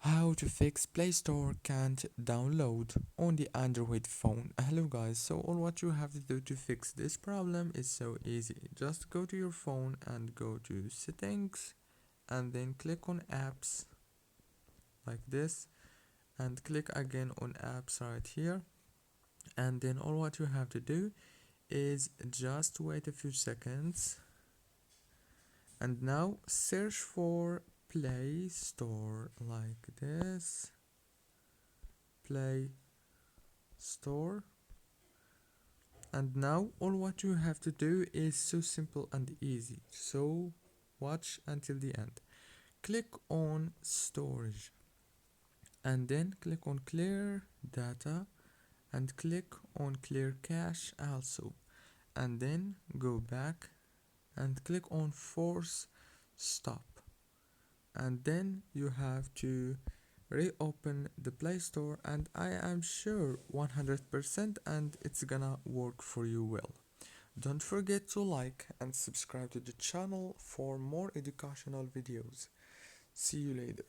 How to fix Play Store can't download on the Android phone. Hello guys, so all what you have to do to fix this problem is so easy. Just go to your phone and go to settings and then click on apps like this and click again on apps right here, and then all what you have to do is just wait a few seconds and now search for Play Store like this. Play Store. And now all what you have to do is so simple and easy, so watch until the end. Click on storage and then click on clear data and click on clear cache also, and then go back and click on force stop, and then you have to reopen the Play Store, and I am sure 100% and it's gonna work for you well. Don't forget to like and subscribe to the channel for more educational videos. See you later.